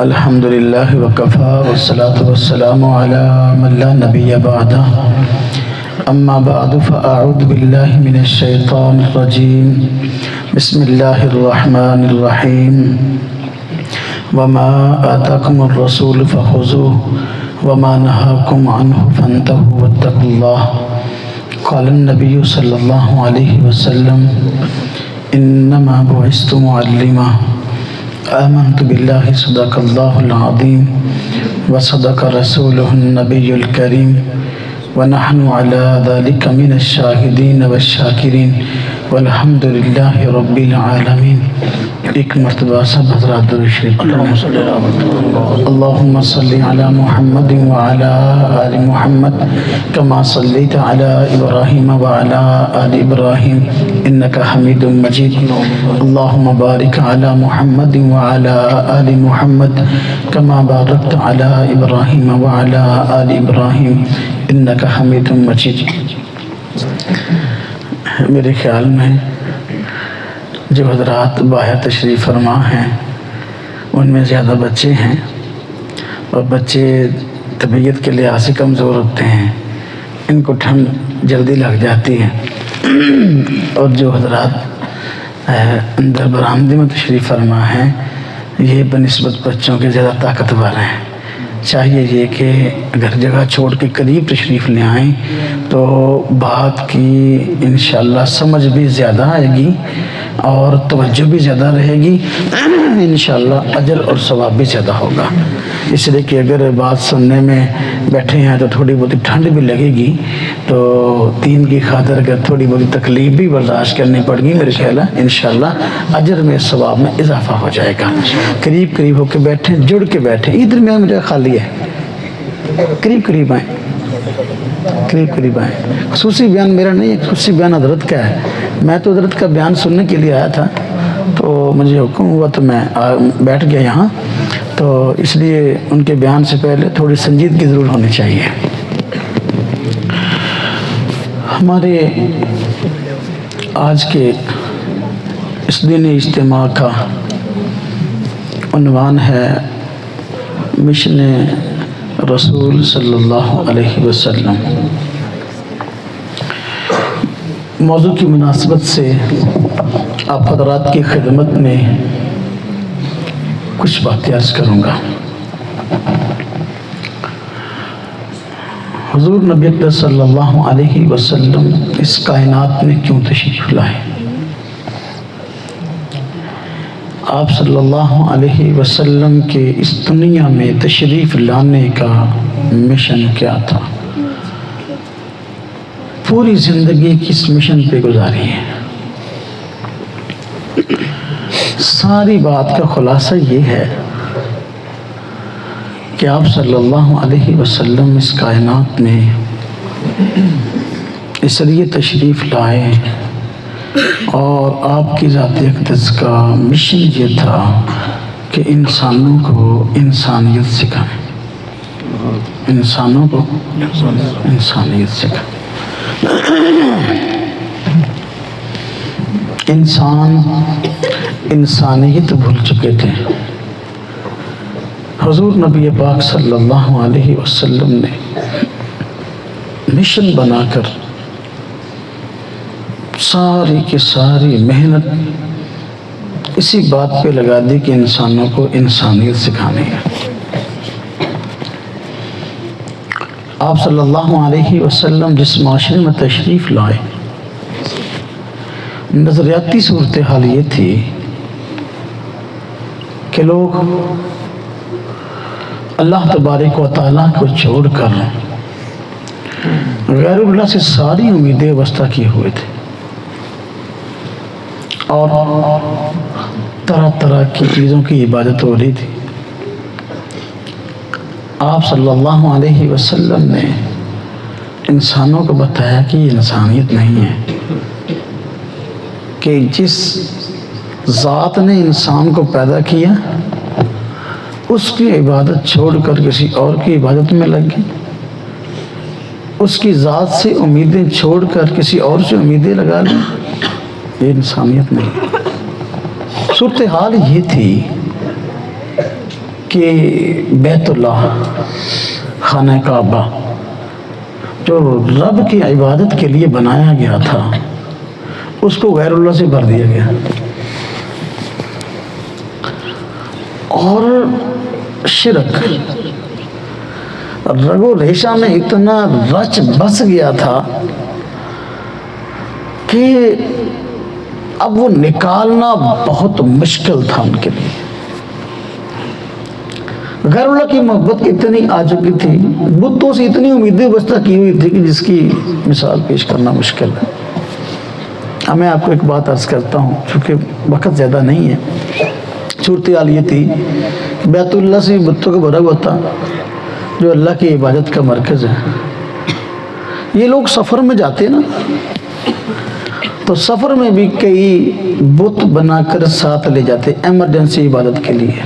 الحمد للہ وکفا والصلاة والسلام علی من لا نبی بعدہ اما بعد فاعوذ باللہ من الشیطان الرجیم بسم اللہ الرحمن الرحیم وما آتاکم الرسول فخذوه وما نهاکم عنہ فانتہوا واتقوا اللہ قال النبی صلی اللہ علیہ وسلم انما بعثت معلما آمنت باللہ صدق اللہ العظیم وصدق رسولہ النبی الکریم ونحن على ذلك من الشاہدین والشاکرین والحمد للہ رب العالمین۔ ایک مرتبہ سب حضرات درود شریف اللہم صلی علی محمد وعلی آل محمد کما صلیت علی ابراہیم وعلی آل ابراہیم انک حمید مجید۔ اللہم بارک علی محمد وعلی آل محمد کما بارکت علی ابراہیم وعلی آل ابراہیم انک حمید مجید۔ میرے خیال میں جو حضرات باہر تشریف فرما ہیں ان میں زیادہ بچے ہیں، اور بچے طبیعت کے لحاظ سے کمزور ہوتے ہیں، ان کو ٹھنڈ جلدی لگ جاتی ہے، اور جو حضرات اندر برآمدی میں تشریف فرما ہیں یہ بنسبت بچوں کے زیادہ طاقتور ہیں۔ چاہیے یہ کہ اگر جگہ چھوڑ کے قریب تشریف لے آئیں تو بات کی انشاءاللہ سمجھ بھی زیادہ آئے گی اور توجہ بھی زیادہ رہے گی، انشاءاللہ اجر اور ثواب بھی زیادہ ہوگا۔ اس لیے کہ اگر بات سننے میں بیٹھے ہیں تو تھوڑی بہت ٹھنڈ بھی لگے گی، تو دین کی خاطر اگر تھوڑی بہت تکلیف بھی برداشت کرنی پڑ گی، میرے خیال ہے انشاءاللہ اجر میں ثواب میں اضافہ ہو جائے گا۔ قریب قریب ہو کے بیٹھیں، جڑ کے بیٹھیں، ادھر میں مجھے خالی ہے، قریب قریب آئیں، قریب قریب آئیں۔ خصوصی بیان میرا نہیں ہے، خصوصی بیان حضرت کا ہے۔ میں تو حضرت کا بیان سننے کے لیے آیا تھا، تو مجھے حکم ہوا تو میں بیٹھ گیا یہاں، تو اس لیے ان کے بیان سے پہلے تھوڑی سنجیدگی ضرور ہونی چاہیے۔ ہمارے آج کے اس دینی اجتماع کا عنوان ہے مشن رسول صلی اللہ علیہ وسلم۔ موضوع کی مناسبت سے آپ حضرات کی خدمت میں کچھ باتیں عرض کروں گا۔ حضور نبی اکرم صلی اللہ علیہ وسلم اس کائنات میں کیوں تشریف لائے؟ آپ صلی اللہ علیہ وسلم کے اس دنیا میں تشریف لانے کا مشن کیا تھا؟ پوری زندگی کس مشن پہ گزاری ہے؟ ساری بات کا خلاصہ یہ ہے کہ آپ صلی اللہ علیہ وسلم اس کائنات میں اس لیے تشریف لائے، اور آپ کی ذات اقدس کا مشن یہ تھا کہ انسانوں کو انسانیت سکھائیں، انسانوں کو انسانیت سکھائیں۔ انسان انسانیت بھول چکے تھے۔ حضور نبی پاک صلی اللہ علیہ وسلم نے مشن بنا کر ساری کی ساری محنت اسی بات پہ لگا دی کہ انسانوں کو انسانیت سکھانی ہے۔ آپ صلی اللہ علیہ وسلم جس معاشرے میں تشریف لائے، نظریاتی صورتحال یہ تھی کہ لوگ اللہ تبارک و تعالیٰ کو چھوڑ کر غیر اللہ سے ساری امیدیں وابستہ کیے ہوئے تھے، اور طرح طرح کی چیزوں کی عبادت ہو رہی تھی۔ آپ صلی اللہ علیہ وسلم نے انسانوں کو بتایا کہ یہ انسانیت نہیں ہے، کہ جس ذات نے انسان کو پیدا کیا اس کی عبادت چھوڑ کر کسی اور کی عبادت میں لگ گئی، اس کی ذات سے امیدیں چھوڑ کر کسی اور سے امیدیں لگا لیں، یہ انسانیت نہیں۔ صورتحال یہ تھی کہ بیت اللہ خانہ کعبہ جو رب کی عبادت کے لیے بنایا گیا تھا اس کو غیر اللہ سے بھر دیا گیا، اور شرک رگ و ریشہ میں اتنا رچ بس گیا تھا کہ اب وہ نکالنا بہت مشکل تھا ان کے لیے۔ غیر اللہ کی محبت اتنی آ چکی تھی، بتوں سے اتنی امیدیں بستہ کی ہوئی تھی کہ جس کی مثال پیش کرنا مشکل ہے۔ اب میں آپ کو ایک بات عرض کرتا ہوں، چونکہ وقت زیادہ نہیں ہے۔ صورتحال یہ تھی، بیت اللہ سے بتوں کا بھرا ہوا تھا جو اللہ کی عبادت کا مرکز ہے۔ یہ لوگ سفر میں جاتے نا، تو سفر میں بھی کئی بت بنا کر ساتھ لے جاتے ایمرجنسی عبادت کے لیے،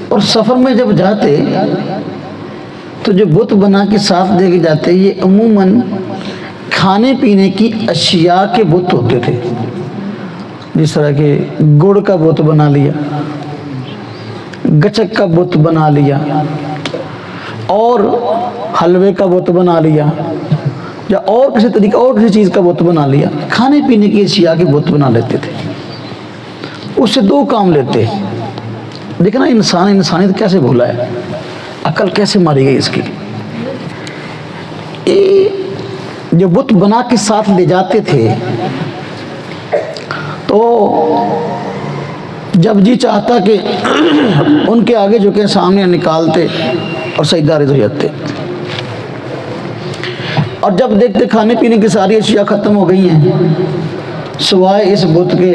اور سفر میں جب جاتے تو جو بت بنا کے ساتھ لے کے جاتے یہ عموماً کھانے پینے کی اشیاء کے بت ہوتے تھے، جس طرح کہ گڑ کا بت بنا لیا، گچک کا بت بنا لیا، اور حلوے کا بت بنا لیا، یا اور کسی طریقے اور کسی چیز کا بت بنا لیا۔ کھانے پینے کی اشیاء کے بت بنا لیتے تھے۔ اس سے دو کام لیتے، دیکھنا انسانیت کیسے بھولا ہے، عقل کیسے ماری گئی اس کی۔ جو بت بنا کے ساتھ لے جاتے تھے تو جب جی چاہتا کہ ان کے آگے جو کہ سامنے نکالتے اور سجدہ ریز ہو جاتے، اور جب دیکھتے کھانے پینے کی ساری اشیاء ختم ہو گئی ہیں سوائے اس بت کے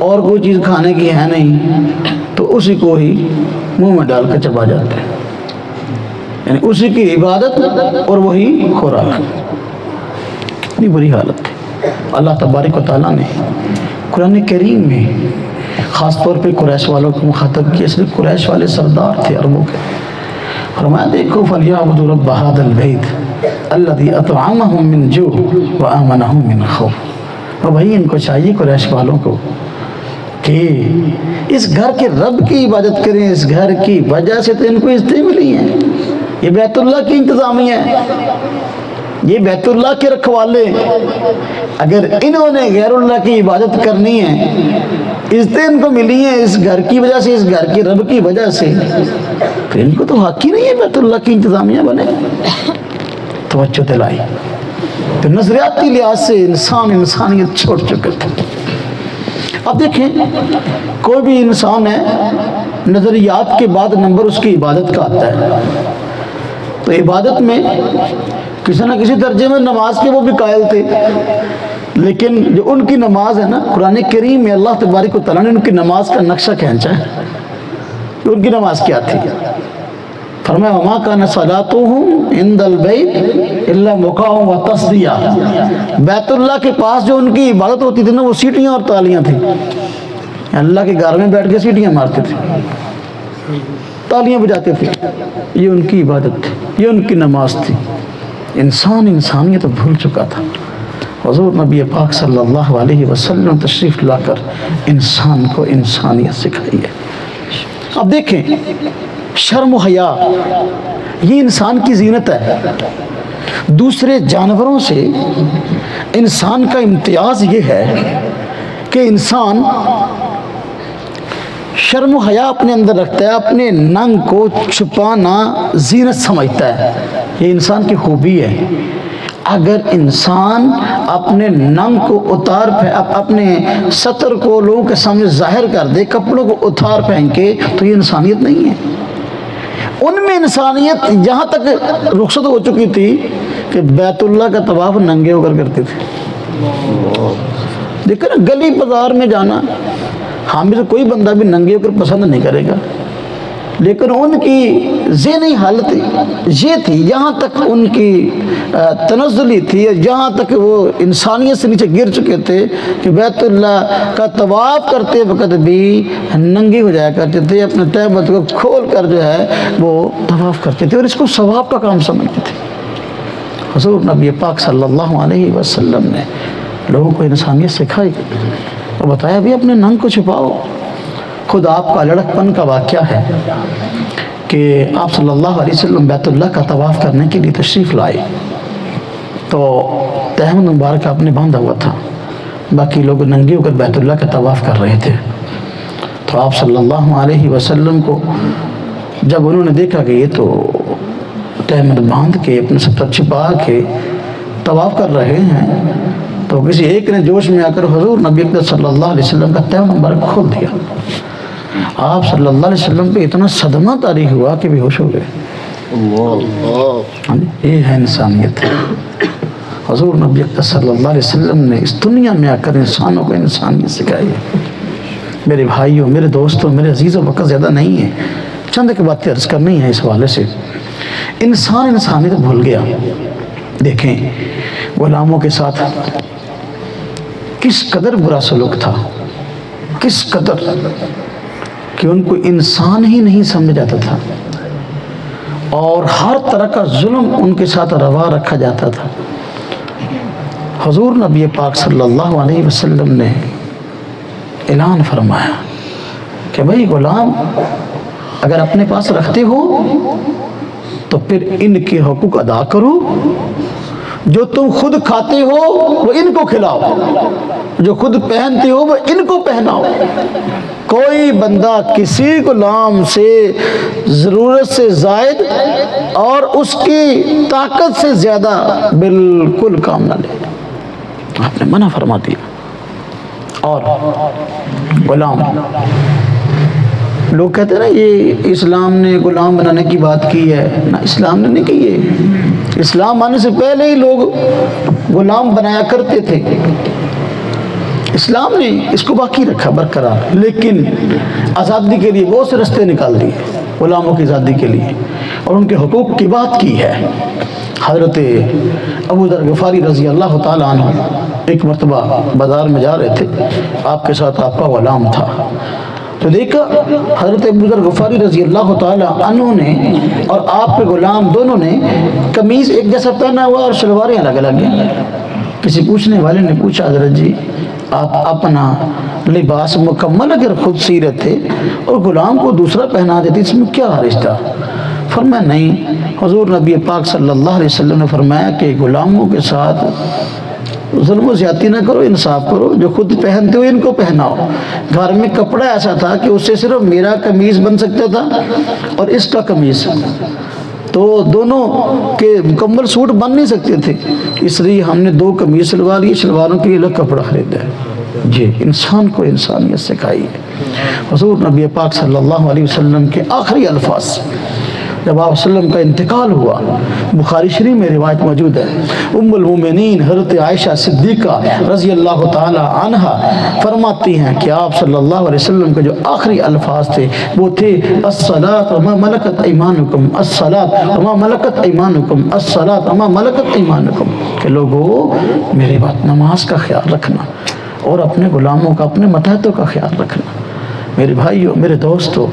اور کوئی چیز کھانے کی ہے نہیں، تو اسی کو ہی منہ میں ڈال کر چبا جاتے ہیں، یعنی اسی کی عبادت اور وہی خوراک۔ کتنی بری حالت تھی۔ اللہ تبارک و تعالیٰ نے قرآن کریم میں خاص طور پہ قریش والوں کو مخاطب کیا، صرف قریش والے سردار تھے عربوں کے، فرمایا دیکھو فَلْيَعْبُدُوا رَبَّ هَذَا الْبَيْتِ الَّذِي أَطْعَمَهُم مِّن جُوعٍ وَآمَنَهُم مِّن خَوْفٍ۔ اور بھائی ان کو چاہیے قریش والوں کو کہ اس گھر کے رب کی عبادت کریں، اس گھر کی وجہ سے تو ان کو عزتیں ملی ہیں، یہ بیت اللہ کی انتظامیہ ہے، یہ بیت اللہ کے رکھوالے، اگر انہوں نے غیر اللہ کی عبادت کرنی ہے، عزتیں ان کو ملی ہیں اس گھر کی وجہ سے، اس گھر کے رب کی وجہ سے، تو ان کو تو حق ہی نہیں ہے بیت اللہ کی انتظامیہ بنے۔ توجہ دلائی تو نظریاتی لحاظ سے انسانیت چھوڑ چکے تھے۔ اب دیکھیں کوئی بھی انسان ہے، نظریات کے بعد نمبر اس کی عبادت کا آتا ہے، تو عبادت میں کسی نہ کسی درجے میں نماز کے وہ بھی قائل تھے، لیکن جو ان کی نماز ہے نا، قرآن کریم میں اللہ تبارک و تعالیٰ نے ان کی نماز کا نقشہ کھینچا ہے کہ ان کی نماز کیا تھی۔ فرمایا وما کان صلاتهم عند البیت الا مکاء وتصدیہ، بیت اللہ کے پاس جو ان کی عبادت ہوتی تھی نا وہ سیٹیاں اور تالیاں تھیں، اللہ کے گھر میں بیٹھ کے سیٹیاں مارتے تھے، تالیاں بجاتے تھے، یہ ان کی عبادت تھی، یہ ان کی نماز تھی۔ انسانیت بھول چکا تھا۔ حضور نبی پاک صلی اللہ علیہ وسلم تشریف لا کر انسان کو انسانیت سکھائی ہے۔ اب دیکھیں شرم و حیا یہ انسان کی زینت ہے۔ دوسرے جانوروں سے انسان کا امتیاز یہ ہے کہ انسان شرم و حیا اپنے اندر رکھتا ہے، اپنے ننگ کو چھپانا زینت سمجھتا ہے، یہ انسان کی خوبی ہے۔ اگر انسان اپنے ننگ کو اتار اپنے سطر کو لوگوں کے سامنے ظاہر کر دے، کپڑوں کو اتار پھینکے، تو یہ انسانیت نہیں ہے۔ ان میں انسانیت یہاں تک رخصت ہو چکی تھی کہ بیت اللہ کا طواف ننگے ہو کر کرتے تھے۔ دیکھیں نا گلی بازار میں جانا ہم میں سے کوئی بندہ بھی ننگے ہو کر پسند نہیں کرے گا، لیکن ان کی ذہنی حالت یہ تھی، یہاں تک ان کی تنزلی تھی، یہاں تک وہ انسانیت سے نیچے گر چکے تھے کہ بیت اللہ کا طواف کرتے وقت بھی ننگے ہو جایا کرتے تھے، اپنے تہبند کو کھول کر جو ہے وہ طواف کرتے تھے، اور اس کو ثواب کا کام سمجھتے تھے۔ حضور نبی پاک صلی اللہ علیہ وسلم نے لوگوں کو انسانیت سکھائی اور بتایا بھی اپنے ننگ کو چھپاؤ، خود آپ کا لڑکپن کا واقعہ ہے کہ آپ صلی اللہ علیہ وسلم بیت اللہ کا طواف کرنے کے لیے تشریف لائے تو تہمد مبارک آپ نے باندھا ہوا تھا، باقی لوگ ننگے ہو کر بیت اللہ کا طواف کر رہے تھے۔ تو آپ صلی اللہ علیہ وسلم کو جب انہوں نے دیکھا کہ یہ تو تہمد باندھ کے اپنے سر چھپا کے طواف کر رہے ہیں، تو کسی ایک نے جوش میں آ کر حضور نبی اکرم صلی اللہ علیہ وسلم کا تہمد مبارک کھول دیا۔ آپ صلی اللہ علیہ وسلم پہ اتنا صدمہ طاری ہوا کہ بے ہوش ہو گئے۔ یہ ہے انسانیت۔ حضور نبی اکرم صلی اللہ علیہ وسلم نے اس دنیا میں آ کر انسانوں کو انسانیت سکھائی ہے۔ میرے بھائیوں، میرے دوستوں، میرے عزیزوں، وقت زیادہ نہیں ہے، چند ایک باتیں عرض کرنی ہیں اس حوالے سے۔ انسان انسانیت بھول گیا۔ دیکھیں غلاموں کے ساتھ کس قدر برا سلوک تھا، کس قدر کہ ان کو انسان ہی نہیں سمجھا جاتا تھا، اور ہر طرح کا ظلم ان کے ساتھ روا رکھا جاتا تھا۔ حضور نبی پاک صلی اللہ علیہ وسلم نے اعلان فرمایا کہ بھئی غلام اگر اپنے پاس رکھتے ہو تو پھر ان کے حقوق ادا کرو، جو تم خود کھاتے ہو وہ ان کو کھلاؤ، جو خود پہنتے ہو وہ ان کو پہناؤ۔ کوئی بندہ کسی غلام سے ضرورت سے زائد اور اس کی طاقت سے زیادہ بالکل کام نہ لے، آپ نے منع فرما دیا۔ اور غلام، لوگ کہتے ہیں نا یہ اسلام نے غلام بنانے کی بات کی ہے، نہ اسلام نے نہیں کی ہے۔ اسلام آنے سے پہلے ہی لوگ غلام بنایا کرتے تھے، اسلام نے اس کو باقی رکھا برقرار، لیکن آزادی کے لیے بہت سے رستے نکال دیے غلاموں کی آزادی کے لیے، اور ان کے حقوق کی بات کی ہے۔ حضرت ابو ذر غفاری رضی اللہ تعالیٰ عنہ ایک مرتبہ بازار میں جا رہے تھے، آپ کے ساتھ آپ کا غلام تھا، تو دیکھا حضرت ابو ذر غفاری رضی اللہ تعالیٰ عنہ نے اور آپ کے غلام دونوں نے قمیض ایک جیسا پہنا ہوا اور شلواریں الگ الگ ہیں۔ کسی پوچھنے والے نے پوچھا حضرت جی آپ اپنا لباس مکمل اگر خود سی رہے تھے اور غلام کو دوسرا پہنا دیتے، اس میں کیا حرج تھا؟ فرمایا نہیں، حضور نبی پاک صلی اللہ علیہ وسلم نے فرمایا کہ غلاموں کے ساتھ ظلم و زیادتی نہ کرو، انصاف کرو، جو خود پہنتے ہو ان کو پہناؤ۔ گھر میں کپڑا ایسا تھا کہ اس سے صرف میرا قمیض بن سکتا تھا اور اس کا قمیض، تو دونوں کے مکمل سوٹ بن نہیں سکتے تھے، اس لیے ہم نے دو قمیض سلوا لی، شلواروں کے لیے الگ کپڑا خریدا ہے۔ جی انسان کو انسانیت سکھائی ہے۔ حضور نبی پاک صلی اللہ علیہ وسلم کے آخری الفاظ جب آپ وسلم کا انتقال ہوا، بخاری شریف میں روایت موجود ہے، ام المومنین حضرت عائشہ صدیقہ رضی اللہ تعالی عنہ فرماتی ہیں کہ آپ صلی اللہ علیہ وسلم کے جو آخری الفاظ تھے وہ تھے الصلاۃ وما ملکت ایمانکم، الصلاۃ وما ملکت ایمانکم، الصلاۃ وما ملکت ایمانکم، کہ لوگوں میری بات نماز کا خیال رکھنا اور اپنے غلاموں کا، اپنے متحدوں کا خیال رکھنا۔ میرے بھائیوں، میرے دوستوں،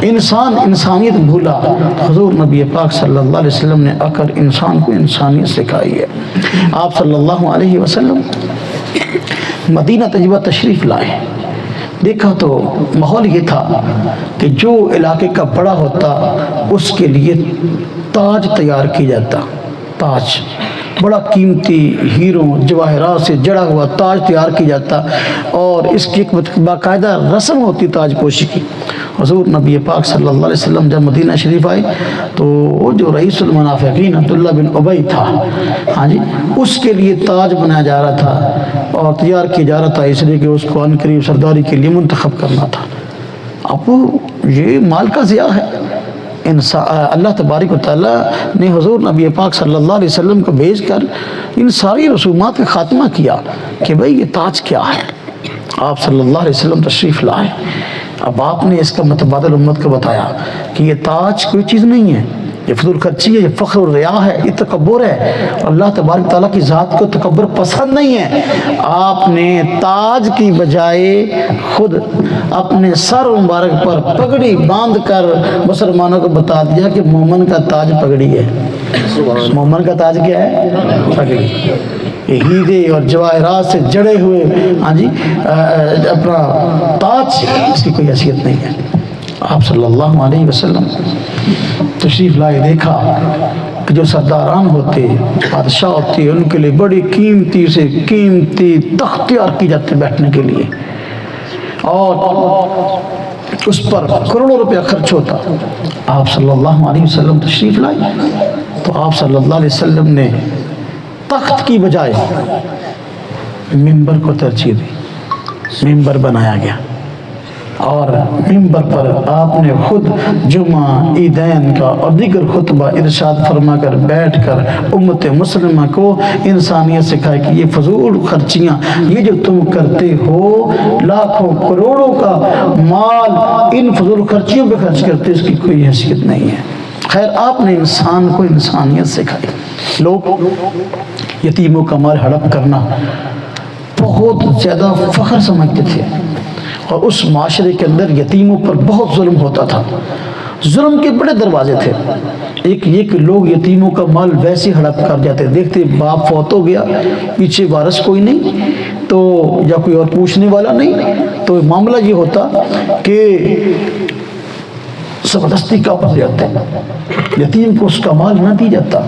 انسان انسانیت بھولا، حضور نبی پاک صلی اللہ علیہ وسلم نے آ کر انسان کو انسانیت سکھائی ہے۔ آپ صلی اللہ علیہ وسلم مدینہ طیبہ تشریف لائے، دیکھا تو ماحول یہ تھا کہ جو علاقے کا بڑا ہوتا اس کے لیے تاج تیار کیا جاتا، تاج بڑا قیمتی ہیروں جواہرات سے جڑا ہوا تاج تیار کیا جاتا، اور اس کی ایک باقاعدہ رسم ہوتی تاج پوشی کی۔ حضور نبی پاک صلی اللہ علیہ وسلم جب مدینہ شریف آئے تو وہ جو رئیس المنافقین عبداللہ بن ابی تھا، ہاں جی، اس کے لیے تاج بنایا جا رہا تھا اور تیار کیا جا رہا تھا، اس لیے کہ اس کو ان قریب سرداری کے لیے منتخب کرنا تھا۔ اب یہ مال کا ضیاع ہے۔ اللہ تبارک و تعالیٰ نے حضور نبی پاک صلی اللہ علیہ وسلم کو بھیج کر ان ساری رسومات کا خاتمہ کیا کہ بھئی یہ تاج کیا ہے۔ آپ صلی اللہ علیہ وسلم تشریف لائے، اب آپ نے اس کا متبادل امت کو بتایا کہ یہ تاج کوئی چیز نہیں ہے، یہ فضول خرچی ہے، یہ فخر و ریا ہے، یہ تکبر ہے، اللہ تبارک تعالیٰ کی ذات کو تکبر پسند نہیں ہے۔ آپ نے تاج کی بجائے خود اپنے سر مبارک پر پگڑی باندھ کر مسلمانوں کو بتا دیا کہ مومن کا تاج پگڑی ہے۔ مومن کا تاج کیا ہے؟ پگڑی۔ ہیرے اور جواہرات سے جڑے ہوئے ہاں جی اپنا تاج سے اس کی کوئی حیثیت نہیں ہے۔ آپ صلی اللہ علیہ وسلم تشریف لائے، دیکھا کہ جو سرداران ہوتے، بادشاہ ہوتے، ان کے لیے بڑی قیمتی سے قیمتی تخت تیار کی جاتے بیٹھنے کے لیے، اور اس پر کروڑوں روپیہ خرچ ہوتا۔ آپ صلی اللہ علیہ وسلم تشریف لائے تو آپ صلی اللہ علیہ وسلم نے تخت کی بجائے ممبر کو ترجیح دی، ممبر بنایا گیا، اور ممبر پر آپ نے خود جمعہ، عیدین کا اور دیگر خطبہ ارشاد فرما کر بیٹھ کر امت مسلمہ کو انسانیت سکھائے کہ یہ فضول خرچیاں، یہ جو تم کرتے ہو لاکھوں کروڑوں کا مال ان فضول خرچیوں پہ خرچ کرتے، اس کی کوئی حیثیت نہیں ہے۔ خیر آپ نے انسان کو انسانیت سکھائی۔ لوگ یتیموں کا مال ہڑپ کرنا بہت زیادہ فخر سمجھتے تھے، اور اس معاشرے کے اندر یتیموں پر بہت ظلم ہوتا تھا۔ ظلم کے بڑے دروازے تھے۔ ایک یہ کہ لوگ یتیموں کا مال ویسے ہڑپ کر جاتے، دیکھتے باپ فوت ہو گیا، پیچھے وارث کوئی نہیں تو یا کوئی اور پوچھنے والا نہیں، تو معاملہ یہ ہوتا کہ زبردستی قابض جاتے، یتیم کو اس کا مال نہ دی جاتا۔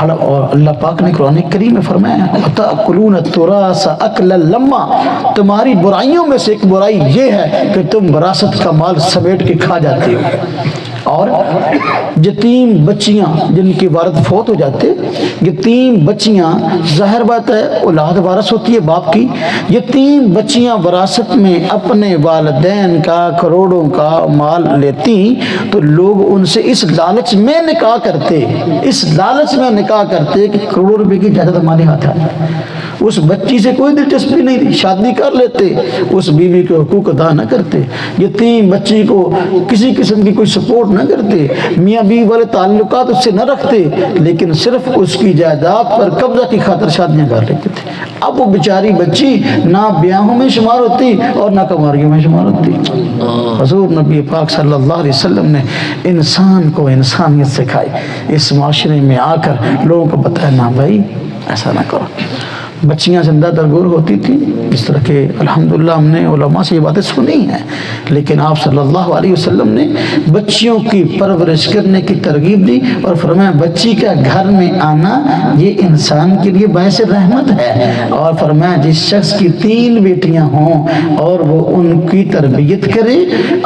اور اللہ پاک نے قرآن کریم میں فرمایا وَتَأْكُلُونَ التُّرَاثَ أَكْلًا لَمًّا، تمہاری برائیوں میں سے ایک برائی یہ ہے کہ تم وراثت کا مال سمیٹ کے کھا جاتے ہو۔ اور یتیم بچیاں جن کے والد فوت ہو جاتے، یتیم بچیاں ظاہر بات ہے اولاد وارث ہوتی ہے باپ کی، یتیم بچیاں وراثت میں اپنے والدین کا کروڑوں کا مال لیتی تو لوگ ان سے اس لالچ میں نکاح کرتے، اس لالچ میں نکاح کرتے کہ کروڑوں روپے کی جائیداد ہمارے ہاتھ آ جائے۔ اس بچی سے کوئی دلچسپی نہیں تھی، شادی کر لیتے، اس بیوی کے حقوق ادا نہ کرتے، یتیم بچی کو کسی قسم کی کوئی سپورٹ نہ کرتے، میاں بیوی والے تعلقات اس سے نہ رکھتے، لیکن صرف اس کی جائیداد پر قبضہ کی خاطر شادیاں کر لیتے تھے۔ اب وہ بیچاری بچی نہ بیاہوں میں شمار ہوتی اور نہ کماریوں میں شمار ہوتی۔ حضور نبی پاک صلی اللہ علیہ وسلم نے انسان کو انسانیت سکھائی، اس معاشرے میں آ کر لوگوں کو بتایا نہ بھائی ایسا نہ کرو۔ بچیاں زندہ درگور ہوتی تھیں، اس طرح کے الحمدللہ ہم نے علماء سے یہ باتیں سنی ہیں، لیکن آپ صلی اللہ علیہ وسلم نے بچیوں کی پرورش کرنے کی ترغیب دی اور فرمایا بچی کا گھر میں آنا یہ انسان کے لیے باعث رحمت ہے، اور فرمایا جس شخص کی 3 بیٹیاں ہوں اور وہ ان کی تربیت کرے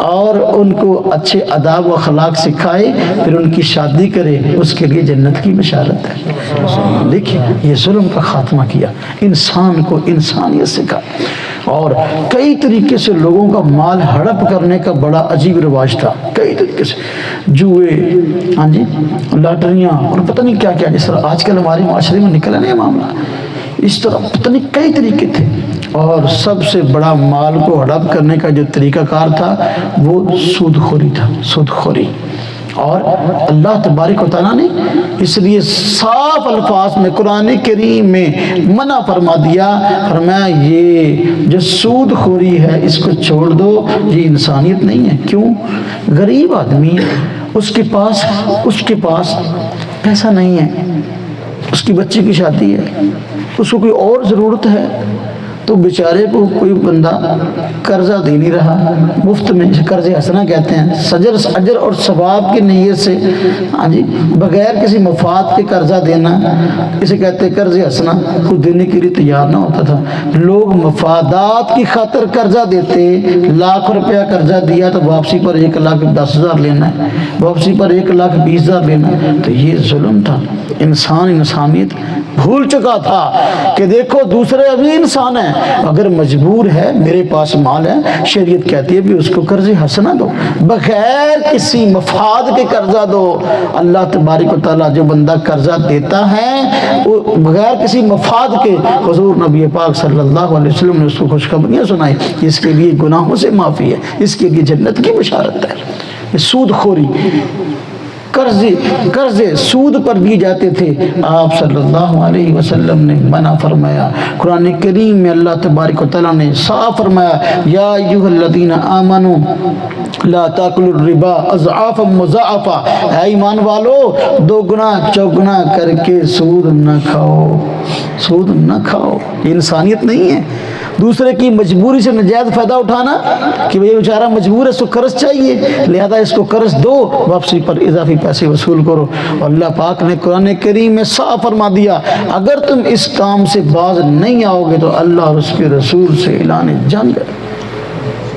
اور ان کو اچھے آداب و اخلاق سکھائے پھر ان کی شادی کرے، اس کے لیے جنت کی بشارت ہے۔ دیکھیں یہ ظلم کا خاتمہ کیا، انسان کو انسانیت سکھا، اور کئی طریقے سے لوگوں کا مال ہڑپ کرنے کا بڑا عجیب رواج تھا، کئی طریقے سے جوئے، ہاں جی لاٹریاں اور پتہ نہیں کیا کیا، جس طرح آج کل ہمارے معاشرے میں نکلا نہیں معاملہ، اس طرح پتہ نہیں کئی طریقے تھے۔ اور سب سے بڑا مال کو ہڑپ کرنے کا جو طریقہ کار تھا وہ سود خوری تھا، سود خوری۔ اور اللہ تبارک و تعالیٰ نے اس لیے صاف الفاظ میں قرآن کریم میں منع فرما دیا، فرمایا یہ جو سود خوری ہے اس کو چھوڑ دو، یہ انسانیت نہیں ہے۔ کیوں؟ غریب آدمی اس کے پاس پیسہ نہیں ہے، اس کی بچی کی شادی ہے، اس کو کوئی اور ضرورت ہے، تو بیچارے کو کوئی بندہ قرضہ دے نہیں رہا، مفت میں، جسے قرض حسنہ کہتے ہیں، اجر اور ثواب کی نیت سے، ہاں جی بغیر کسی مفاد کے قرضہ دینا، اسے کہتے ہیں قرض حسنہ، خود دینے کے لیے تیار نہ ہوتا تھا۔ لوگ مفادات کی خاطر قرضہ دیتے، لاکھ روپیہ قرضہ دیا تو واپسی پر 1,10,000 لینا ہے، واپسی پر 1,20,000 لینا ہے، تو یہ ظلم تھا۔ انسان انسانیت بھول چکا تھا کہ دیکھو دوسرے ابھی انسان ہیں، اگر مجبور ہے، میرے پاس مال ہے، شریعت کہتی ہے بھی اس کو قرض حسنہ دو، بغیر کسی مفاد کے قرضہ دو۔ اللہ تبارک و تعالیٰ جو بندہ قرضہ دیتا ہے وہ بغیر کسی مفاد کے، حضور نبی پاک صلی اللہ علیہ وسلم نے اس کو خوشخبریاں سنائی، اس کے لیے گناہوں سے معافی ہے، اس کے لیے جنت کی بشارت ہے۔ سود خوری قرض سود پر دیے جاتے تھے، آپ صلی اللہ علیہ وسلم نے منع فرمایا۔ قرآن کریم میں اللہ تبارک و تعالیٰ نے صاف فرمایا یا ایھا الذین آمنوا لا تاکلوا الربا اضعافا مضاعفا، اے ایمان والو دوگنا چوگنا کر کے سود نہ کھاؤ، سود نہ کھاؤ۔ یہ انسانیت نہیں ہے۔ دوسرے کی مجبوری سے نجائز فائدہ اٹھانا کہ یہ بیچارہ مجبور ہے، اس کو قرض چاہیے لہذا اس کو قرض دو، واپسی پر اضافی پیسے وصول کرو۔ اور اللہ پاک نے قرآن کریم میں صاف فرما دیا اگر تم اس کام سے باز نہیں آؤ گے تو اللہ اور اس کے رسول سے اعلان جنگ،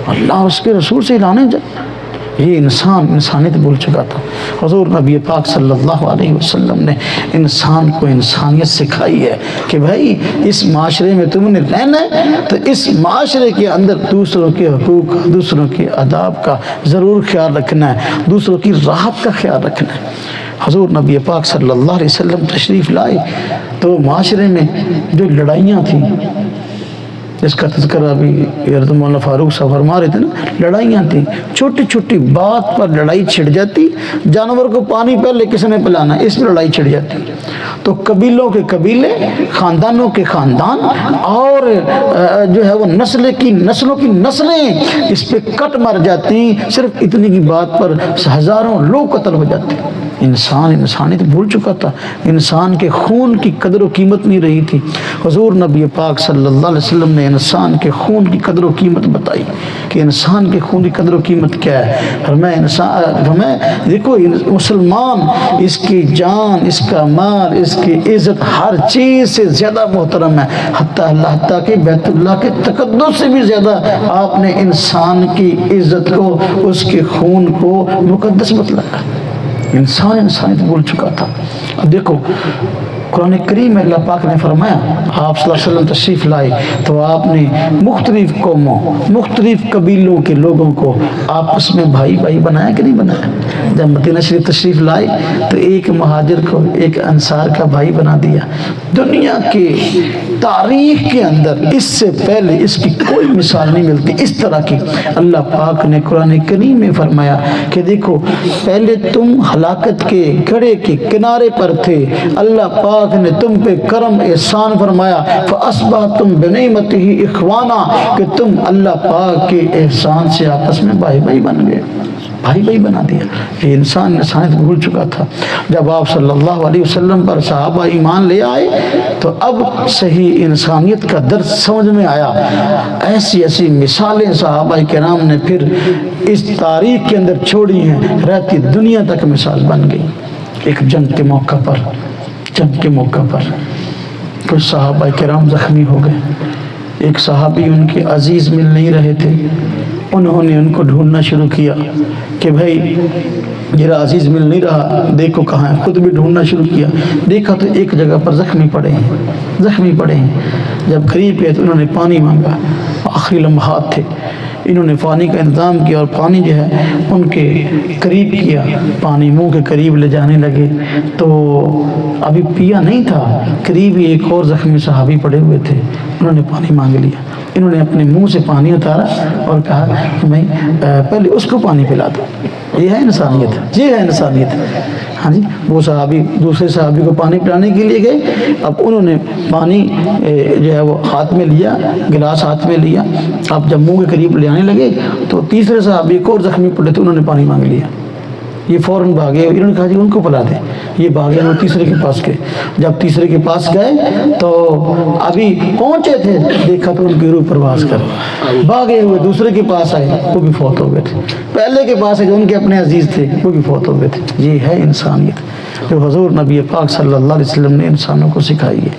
اللہ اور اس کے رسول سے اعلان جنگ۔ یہ انسانیت بھول چکا تھا۔ حضور نبی پاک صلی اللہ علیہ وسلم نے انسان کو انسانیت سکھائی ہے کہ بھائی اس معاشرے میں تم نے رہنا ہے تو اس معاشرے کے اندر دوسروں کے حقوق، دوسروں کے آداب کا ضرور خیال رکھنا ہے، دوسروں کی راحت کا خیال رکھنا ہے۔ حضور نبی پاک صلی اللہ علیہ وسلم تشریف لائے تو معاشرے میں جو لڑائیاں تھیں جس کا تذکرہ ابھی حضرت مولانا فاروق صاحب فرما رہے تھے نا، لڑائیاں تھیں، چھوٹی چھوٹی بات پر لڑائی چھڑ جاتی، جانور کو پانی پہلے کس نے پلانا اس پر لڑائی چھڑ جاتی، تو قبیلوں کے قبیلے، خاندانوں کے خاندان اور جو ہے وہ نسلوں کی نسلیں اس پہ کٹ مر جاتی، صرف اتنی کی بات پر ہزاروں لوگ قتل ہو جاتے۔ انسانیت بھول چکا تھا، انسان کے خون کی قدر و قیمت نہیں رہی تھی۔ حضور نبی پاک صلی اللہ علیہ وسلم نے انسان کے خون کی قدر و قیمت بتائی کہ انسان کے خون کی قدر و قیمت کیا ہے۔ ہمیں دیکھو مسلمان اس کی جان، اس کا مال، اس کی عزت ہر چیز سے زیادہ محترم ہے، حتیٰ کہ بیت اللہ کے تقدس سے بھی زیادہ آپ نے انسان کی عزت کو، اس کے خون کو مقدس بتلایا۔ انسانیت بھول چکا تھا۔ اب دیکھو قرآن کریم میں اللہ پاک نے فرمایا آپ صلی اللہ علیہ وسلم تشریف لائے تو آپ نے مختلف قوموں، مختلف قبیلوں کے لوگوں کو آپس میں بھائی بھائی بنایا کہ نہیں بنایا؟ جب مدینہ شریف تشریف لائے تو ایک مہاجر کو ایک انصار کا بھائی بنا دیا۔ دنیا کے تاریخ کے اندر اس سے پہلے اس کی کوئی مثال نہیں ملتی اس طرح کی۔ اللہ پاک نے قرآن کریم میں فرمایا کہ دیکھو پہلے تم ہلاکت کے گڑھے کے کنارے پر تھے، اللہ پاک نے تم پہ کرم احسان فرمایا، فَأَصْبَحْتُمْ بِنِعْمَتِهِ إِخْوَانًا، کہ تم اللہ پاک کے احسان سے آپس میں بھائی بھائی بن گئے، بھائی بھائی بنا دیا۔ یہ انسانیت بھول چکا تھا۔ جب آپ صلی اللہ علیہ وسلم پر صحابہ ایمان لے آئے تو اب صحیح انسانیت کا درس سمجھ میں آیا۔ ایسی مثالیں صحابہ کرام نے پھر اس تاریخ کے اندر چھوڑی ہیں، رہتی دنیا تک مثال بن گئی۔ ایک جنگ کے موقع پر کچھ صحابہ کرام زخمی ہو گئے، ایک صحابی ان کے عزیز مل نہیں رہے تھے، انہوں نے ان کو ڈھونڈنا شروع کیا کہ بھائی میرا عزیز مل نہیں رہا، دیکھو کہاں ہے۔ خود بھی ڈھونڈنا شروع کیا، دیکھا تو ایک جگہ پر زخمی پڑے ہیں۔ جب قریب گئے تو انہوں نے پانی مانگا، آخری لمحات تھے، انہوں نے پانی کا انتظام کیا اور پانی جو ہے ان کے قریب کیا، پانی منہ کے قریب لے جانے لگے تو ابھی پیا نہیں تھا، قریب ہی ایک اور زخمی صحابی پڑے ہوئے تھے، انہوں نے پانی مانگ لیا۔ انہوں نے اپنے منہ سے پانی اتارا اور کہا کہ میں پہلے اس کو پانی پلا دوں۔ یہ ہے انسانیت۔ ہاں جی، وہ صحابی دوسرے صحابی کو پانی پلانے کے لیے گئے، اب انہوں نے پانی جو ہے وہ ہاتھ میں لیا، گلاس ہاتھ میں لیا، اب جب منہ کے قریب لے آنے لگے تو تیسرے صحابی کو اور زخمی پڑے تھے، انہوں نے پانی مانگ لیا۔ یہ فوراً بھاگے، انہوں نے کہا جی ان کو پلا دیں، یہ بھاگے، وہ تیسرے کے پاس گئے۔ جب تیسرے کے پاس گئے تو ابھی پہنچے تھے، دیکھا تو ان کی روح پرواز کر بھاگے ہوئے دوسرے کے پاس آئے، وہ بھی فوت ہو گئے تھے۔ پہلے کے پاس جو ان کے اپنے عزیز تھے وہ بھی فوت ہو گئے تھے۔ یہ ہے انسانیت جو حضور نبی پاک صلی اللہ علیہ وسلم نے انسانوں کو سکھائی ہے۔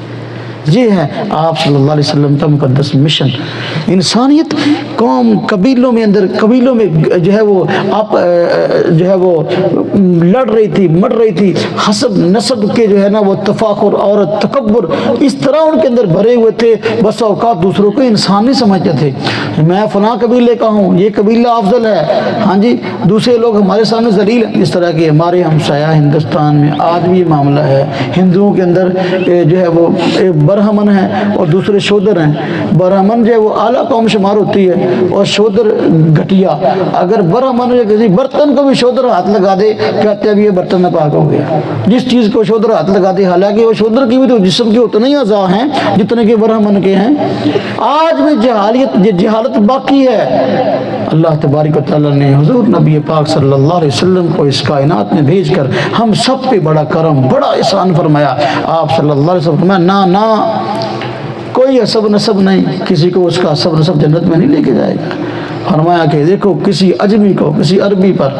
یہ ہے آپ صلی اللہ علیہ وسلم کا مقدس مشن۔ انسانیت قوم قبیلوں میں جو ہے وہ آپ جو ہے وہ لڑ رہی تھی، مر رہی تھی، حسب نسب کے جو ہے نا وہ تفاخر اور تکبر اس طرح ان کے اندر بھرے ہوئے تھے، بس اوقات دوسروں کو انسان نہیں سمجھتے تھے۔ میں فلاں قبیلے کا ہوں، یہ قبیلہ افضل ہے، ہاں جی دوسرے لوگ ہمارے سامنے ذلیل ہیں۔ اس طرح کے ہمارے ہمسایہ ہندوستان میں آج بھی یہ معاملہ ہے۔ ہندوؤں کے اندر جو ہے وہ برف برہمن ہیں اور دوسرے شودر ہیں. برہمن جو ہے وہ اعلیٰ قوم شمار ہوتی ہے اور شودر گھٹیا. اگر برہمن یا کسی برتن کو بھی شودر ہاتھ لگا دے کہتے ہیں اب یہ برتن ناپاک ہو گیا. جس چیز کو شودر ہاتھ لگا دے، حالانکہ وہ شودر کی بھی تو جسم کے اتنے ہی اعضاء ہیں جتنے کہ برہمن کے ہیں. آج بھی جہالت باقی ہے. اللہ تبارک و تعالیٰ نے حضور نبی پاک صلی اللہ علیہ وسلم کو اس کائنات میں بھیج کر ہم سب پہ بڑا کرم، بڑا احسان فرمایا. آپ صلی اللہ علیہ وسلم فرمایا نہ کوئی حسب نسب نہیں، کسی کو اس کا حسب نسب جنت میں نہیں لے کے جائے گا. فرمایا کہ دیکھو کسی اجمی کو، کسی عربی پر،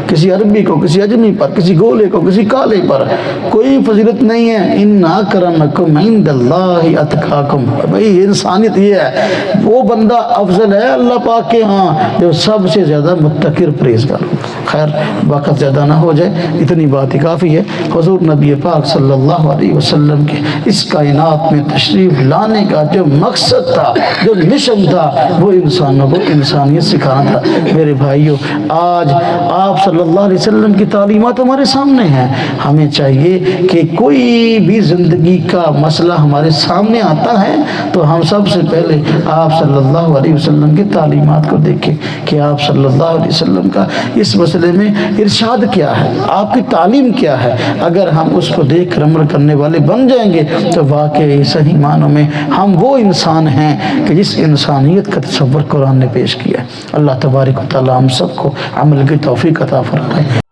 کسی عربی کو، کسی اجمی پر، کسی گولے کو، کسی کالے پر کوئی فضیلت نہیں ہے. ان اکرمکم عند اللہ اتقاکم. بھائی انسانیت یہ ہے، وہ بندہ افضل ہے اللہ پاک کے ہاں جو سب سے زیادہ متقی پرہیزگار ہو. خیر وقت زیادہ نہ ہو جائے، اتنی بات ہی کافی ہے. حضور نبی پاک صلی اللہ علیہ وسلم کے اس کائنات میں تشریف لانے کا جو مقصد تھا، جو مشن تھا، وہ انسانوں کو انسانیت سکھانا تھا. میرے بھائیوں، آج آپ صلی اللہ علیہ وسلم کی تعلیمات ہمارے سامنے ہیں. ہمیں چاہیے کہ کوئی بھی زندگی کا مسئلہ ہمارے سامنے آتا ہے تو ہم سب سے پہلے آپ صلی اللہ علیہ وسلم کی تعلیمات کو دیکھیں کہ آپ صلی اللہ علیہ وسلم کا اس مسئلے میں ارشاد کیا ہے، آپ کی تعلیم کیا ہے. اگر ہم اس کو دیکھ کر عمل کرنے والے بن جائیں گے تو واقعی صحیح معنوں میں ہم وہ انسان ہیں کہ جس انسانیت کا تصور قرآن نے پیش کیا ہے. اللہ تبارک و تعالی ہم سب کو عمل کی توفیق عطا فرمائے.